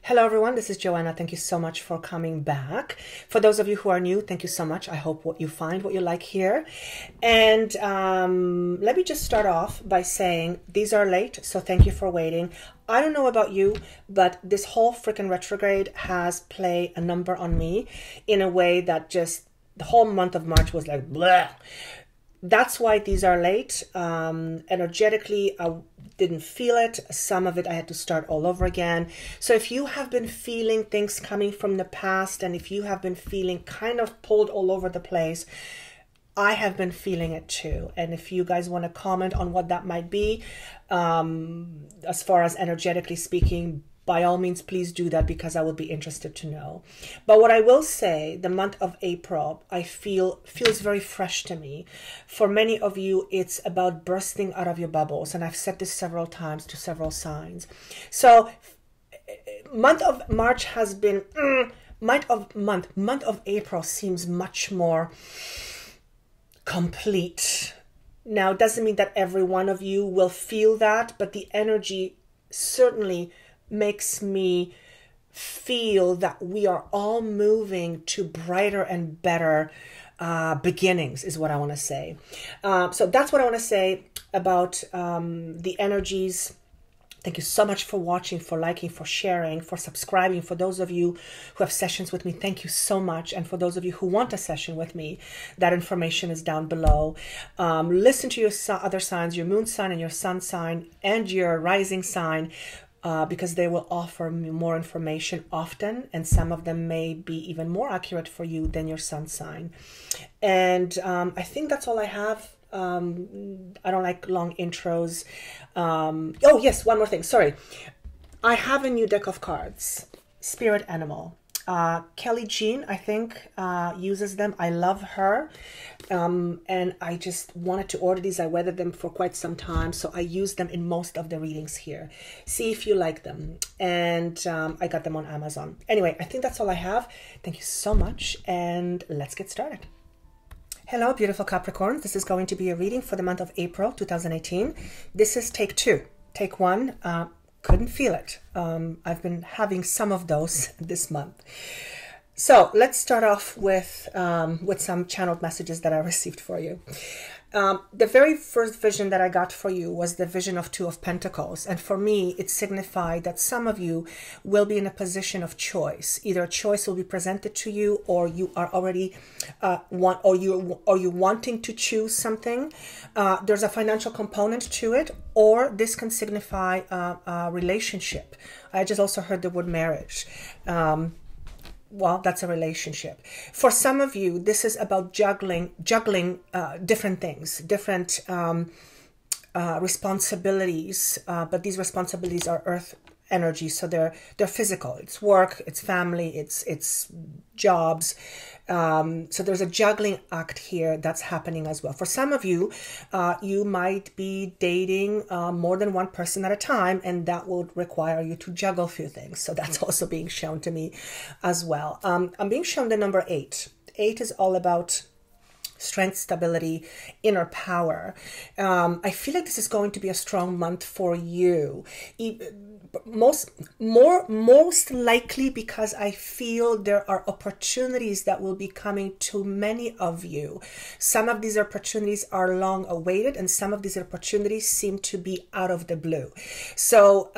Hello everyone, this is Joanna. Thank you so much for coming back. For those of you who are new, thank you so much. I hope what you find what you like here. And let me just start off by saying these are late, so thank you for waiting. I don't know about you, but this whole freaking retrograde has played a number on me in a way that just the whole month of March was like blah. That's why these are late. Energetically, I didn't feel it. Some of it I had to start all over again. So if you have been feeling things coming from the past, and if you have been feeling kind of pulled all over the place, I have been feeling it too. And if you guys want to comment on what that might be, as far as energetically speaking, by all means, please do that, because I will be interested to know. But what I will say, the month of April, I feels very fresh to me. For many of you, it's about bursting out of your bubbles. And I've said this several times to several signs. So month of March has been, month of April seems much more complete. Now, it doesn't mean that every one of you will feel that, but the energy certainly makes me feel that we are all moving to brighter and better beginnings, is what I want to say. So that's what I want to say about the energies. Thank you so much for watching, for liking, for sharing, for subscribing. For those of you who have sessions with me, thank you so much. And for those of you who want a session with me, that information is down below. Listen to your other signs, your moon sign and your sun sign and your rising sign, because they will offer more information often, and some of them may be even more accurate for you than your sun sign. And I think that's all I have. I don't like long intros. Oh yes, one more thing, sorry. I have a new deck of cards, Spirit Animal. Kelly Jean, I think, uses them. I love her. And I just wanted to order these. I weathered them for quite some time, so I use them in most of the readings here. See if you like them. And I got them on Amazon. Anyway, I think that's all I have. Thank you so much, and let's get started. Hello, beautiful Capricorn. This is going to be a reading for the month of April 2018. This is take 2. Take 1, couldn't feel it. I've been having some of those this month. So let's start off with some channeled messages that I received for you. The very first vision that I got for you was the vision of 2 of Pentacles. And for me, it signified that some of you will be in a position of choice. Either a choice will be presented to you, or you are already you're wanting to choose something. There's a financial component to it, or this can signify a relationship. I just also heard the word marriage. Well, that's a relationship. For some of you, this is about juggling different things, different responsibilities. But these responsibilities are earth energy, so they're physical. It's work, it's family, it's jobs. So there's a juggling act here that's happening as well. For some of you, you might be dating more than one person at a time, and that will require you to juggle a few things. So that's also being shown to me as well. I'm being shown the number 8. 8 is all about strength, stability, inner power. I feel like this is going to be a strong month for you. Most likely because I feel there are opportunities that will be coming to many of you. Some of these opportunities are long awaited, and some of these opportunities seem to be out of the blue. So,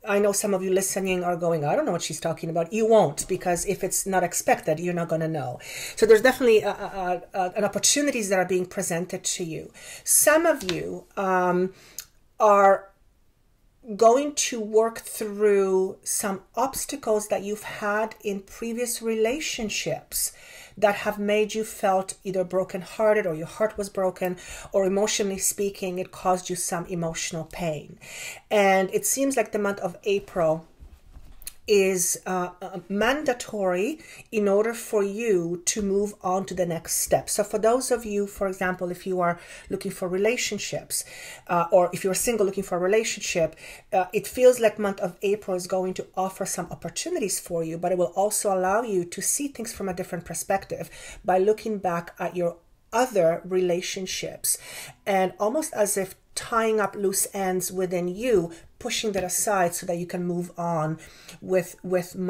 I know some of you listening are going, I don't know what she's talking about. You won't, because if it's not expected, you're not going to know. So there's definitely an opportunities that are being presented to you. Some of you are going to work through some obstacles that you've had in previous relationships that have made you felt either brokenhearted, or your heart was broken, or emotionally speaking, it caused you some emotional pain. And it seems like the month of April is mandatory in order for you to move on to the next step. So for those of you, for example, if you are looking for relationships, or if you're single looking for a relationship, it feels like month of April is going to offer some opportunities for you, but it will also allow you to see things from a different perspective by looking back at your other relationships, and almost as if tying up loose ends within you, pushing that aside so that you can move on with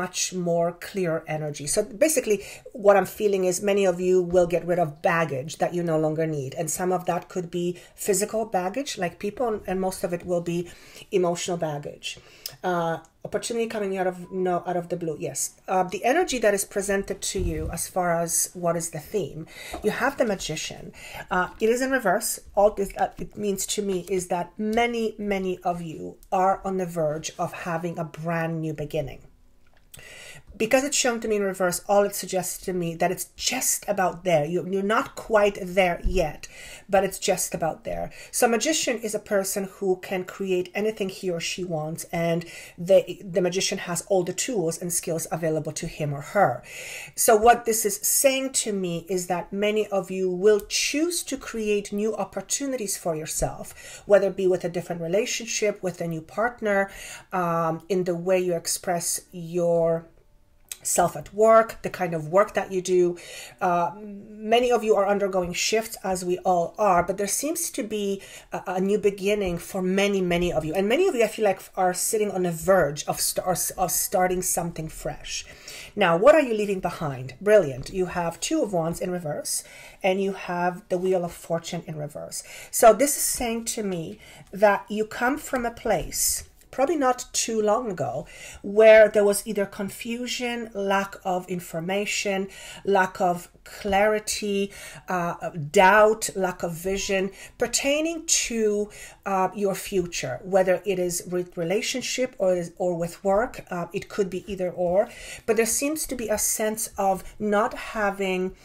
much more clear energy. So basically what I'm feeling is many of you will get rid of baggage that you no longer need. And some of that could be physical baggage, like people, and most of it will be emotional baggage. Opportunity coming out of the blue. Yes. The energy that is presented to you as far as what is the theme, you have the Magician. It is in reverse. All this it means to me is that many of you are on the verge of having a brand new beginning. Because it's shown to me in reverse, all it suggests to me that it's just about there. You're not quite there yet, but it's just about there. So Magician is a person who can create anything he or she wants, and the Magician has all the tools and skills available to him or her. So what this is saying to me is that many of you will choose to create new opportunities for yourself, whether it be with a different relationship, with a new partner, in the way you express your self at work, the kind of work that you do. Many of you are undergoing shifts, as we all are, but there seems to be a new beginning for many of you. And many of you, I feel like, are sitting on the verge of starting something fresh. Now, what are you leaving behind? Brilliant. You have Two of Wands in reverse, and you have the Wheel of Fortune in reverse. So this is saying to me that you come from a place, probably not too long ago, where there was either confusion, lack of information, lack of clarity, doubt, lack of vision pertaining to your future, whether it is with relationship or with work. It could be either or, but there seems to be a sense of not having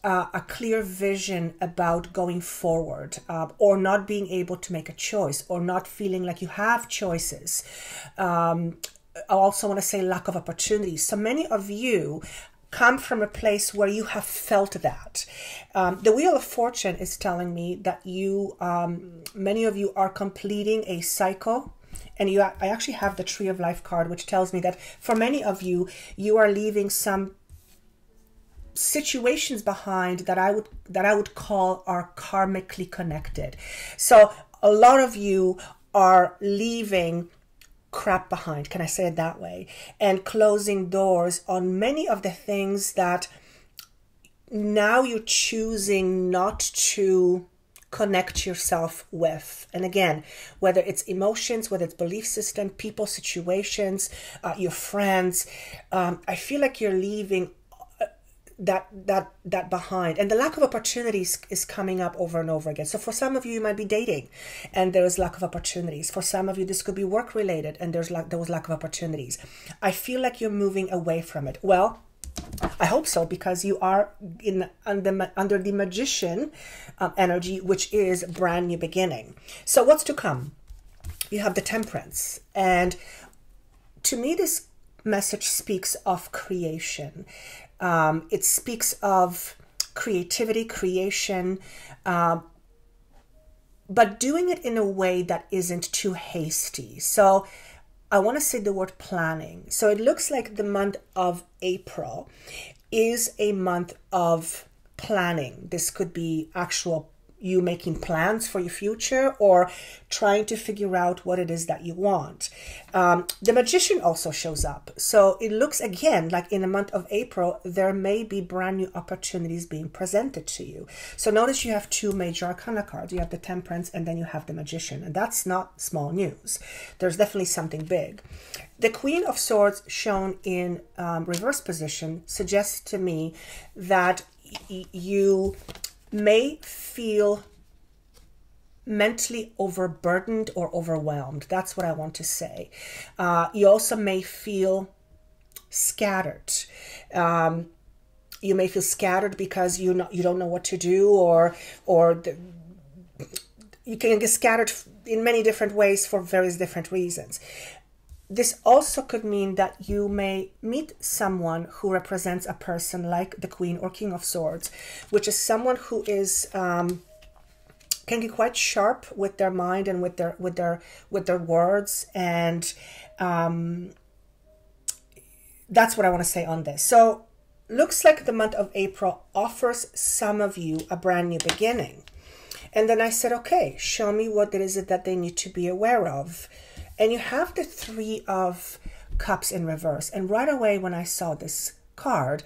a clear vision about going forward, or not being able to make a choice, or not feeling like you have choices. I also want to say lack of opportunities. So many of you come from a place where you have felt that. The Wheel of Fortune is telling me that you, many of you are completing a cycle. And I actually have the Tree of Life card, which tells me that for many of you, you are leaving some situations behind that I would call are karmically connected. So a lot of you are leaving crap behind, can I say it that way, and closing doors on many of the things that now you're choosing not to connect yourself with. And again, whether it's emotions, whether it's belief system, people, situations, your friends, I feel like you're leaving that behind. And the lack of opportunities is coming up over and over again. So for some of you, you might be dating and there is lack of opportunities. For some of you, this could be work related and there was lack of opportunities. I feel like you're moving away from it. Well, I hope so, because you are under the Magician energy, which is brand new beginning. So what's to come? You have the Temperance, and to me this message speaks of creation. It speaks of creativity, creation, but doing it in a way that isn't too hasty. So I want to say the word planning. So it looks like the month of April is a month of planning. This could be actual you making plans for your future or trying to figure out what it is that you want. The Magician also shows up. So it looks again like in the month of April, there may be brand new opportunities being presented to you. So notice you have two major arcana cards. You have the Temperance and then you have the Magician. And that's not small news. There's definitely something big. The Queen of Swords shown in reverse position suggests to me that you may feel mentally overburdened or overwhelmed. That's what I want to say. You also may feel scattered. You may feel scattered because you don't know what to do, or you can get scattered in many different ways for various different reasons. This also could mean that you may meet someone who represents a person like the Queen or King of Swords, which is someone who is can be quite sharp with their mind and with their words, and that's what I want to say on this. So looks like the month of April offers some of you a brand new beginning. And then I said, okay, show me what it is that they need to be aware of. And you have the Three of Cups in reverse. And right away when I saw this card,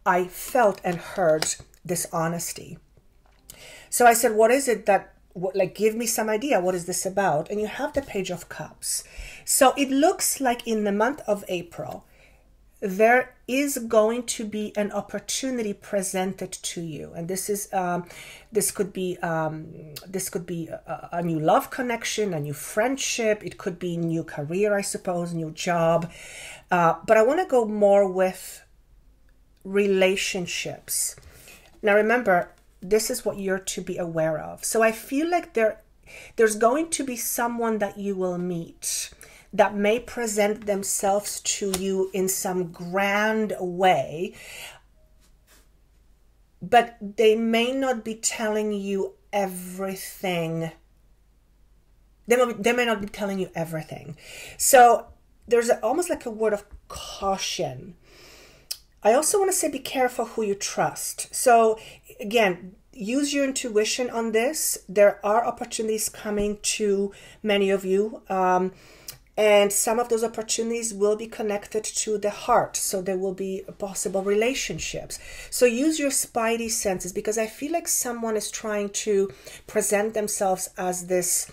I felt and heard this honesty. So I said, what is it that, like, give me some idea. What is this about? And you have the Page of Cups. So it looks like in the month of April, there is going to be an opportunity presented to you, and this could be a new love connection, a new friendship. It could be new career, I suppose, new job. But I want to go more with relationships. Now, remember, this is what you're to be aware of. So I feel like there's going to be someone that you will meet that may present themselves to you in some grand way, but they may not be telling you everything. They may not be telling you everything. So there's almost like a word of caution. I also want to say be careful who you trust. So again, use your intuition on this. There are opportunities coming to many of you. And some of those opportunities will be connected to the heart. So there will be possible relationships. So use your spidey senses, because I feel like someone is trying to present themselves as this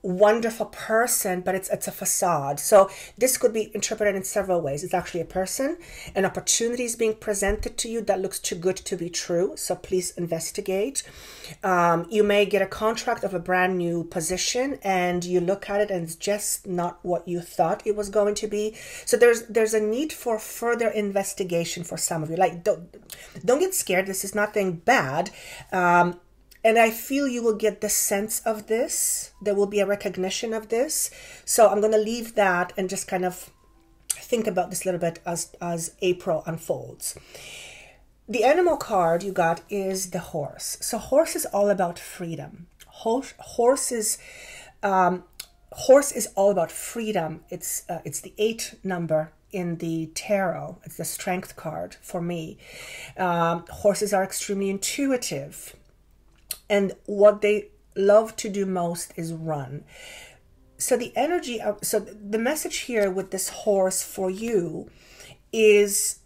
wonderful person, but it's a facade. So this could be interpreted in several ways. It's actually a person. An opportunity is being presented to you that looks too good to be true. So please investigate. You may get a contract of a brand new position and you look at it and it's just not what you thought it was going to be. So there's a need for further investigation for some of you. Like, don't get scared. This is nothing bad. And I feel you will get the sense of this. There will be a recognition of this. So I'm going to leave that and just kind of think about this a little bit as April unfolds. The animal card you got is the horse. So horse is all about freedom. Horse is all about freedom. It's the 8 number in the tarot. It's the strength card for me. Horses are extremely intuitive. And what they love to do most is run. So the energy of, so the message here with this horse for you is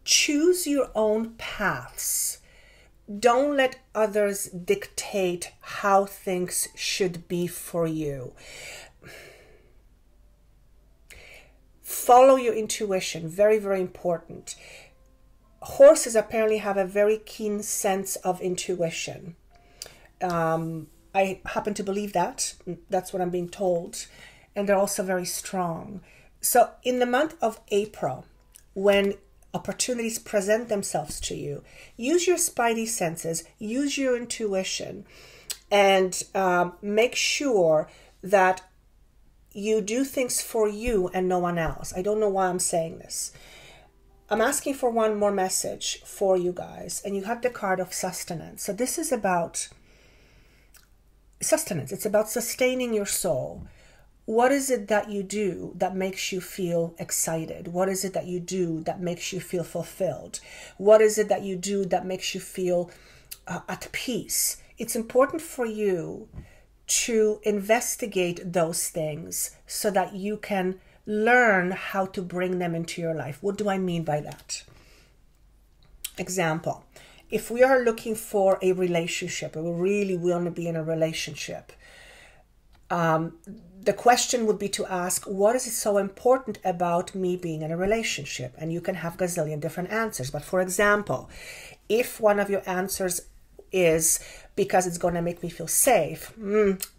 choose your own paths. Don't let others dictate how things should be for you. Follow your intuition. Very, very important. Horses apparently have a very keen sense of intuition. I happen to believe that. That's what I'm being told. And they're also very strong. So in the month of April, when opportunities present themselves to you, use your spidey senses, use your intuition, and make sure that you do things for you and no one else. I don't know why I'm saying this. I'm asking for one more message for you guys. And you have the card of sustenance. So this is about sustenance. It's about sustaining your soul. What is it that you do that makes you feel excited? What is it that you do that makes you feel fulfilled? What is it that you do that makes you feel at peace? It's important for you to investigate those things so that you can learn how to bring them into your life. What do I mean by that? Example, if we are looking for a relationship, and we really want to be in a relationship, the question would be to ask, what is it so important about me being in a relationship? And you can have a gazillion different answers. But for example, if one of your answers is because it's going to make me feel safe,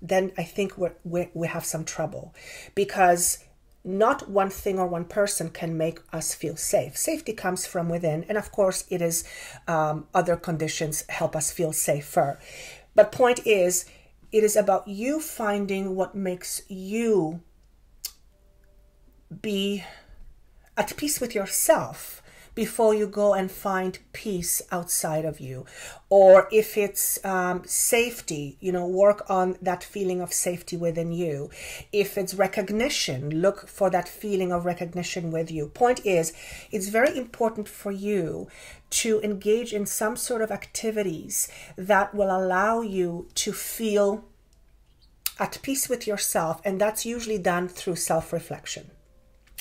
then I think we have some trouble, because not one thing or one person can make us feel safe. Safety comes from within. And of course, it is other conditions help us feel safer. But point is, it is about you finding what makes you be at peace with yourself before you go and find peace outside of you. Or if it's safety, work on that feeling of safety within you. If it's recognition, look for that feeling of recognition with you. Point is, it's very important for you to engage in some sort of activities that will allow you to feel at peace with yourself, and that's usually done through self-reflection.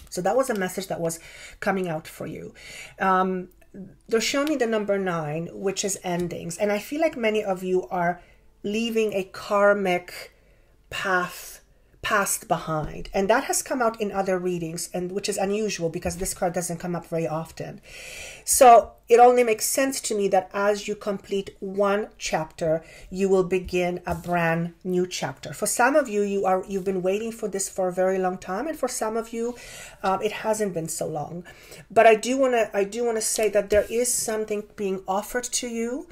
So that was a message that was coming out for you. They're showing me the number 9, which is endings. And I feel like many of you are leaving a karmic past behind. And that has come out in other readings, and which is unusual because this card doesn't come up very often. So it only makes sense to me that as you complete one chapter, you will begin a brand new chapter. For some of you, you've been waiting for this for a very long time, and for some of you, it hasn't been so long. But I do want to say that there is something being offered to you.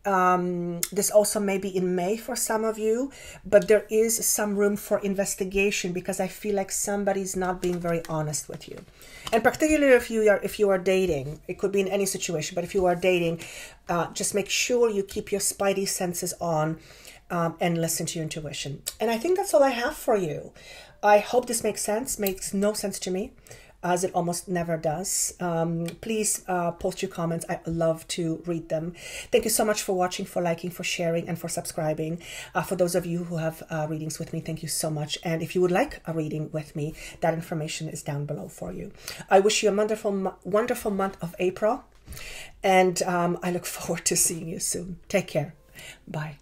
This also may be in May for some of you, but there is some room for investigation because I feel like somebody's not being very honest with you. And particularly if you are dating, it could be in any situation, but if you are dating, just make sure you keep your spidey senses on and listen to your intuition. And I think that's all I have for you. I hope this makes sense. Makes no sense to me, as it almost never does. Please post your comments. I love to read them. Thank you so much for watching, for liking, for sharing, and for subscribing. For those of you who have readings with me, thank you so much. And if you would like a reading with me, that information is down below for you. I wish you a wonderful, wonderful month of April. And I look forward to seeing you soon. Take care. Bye.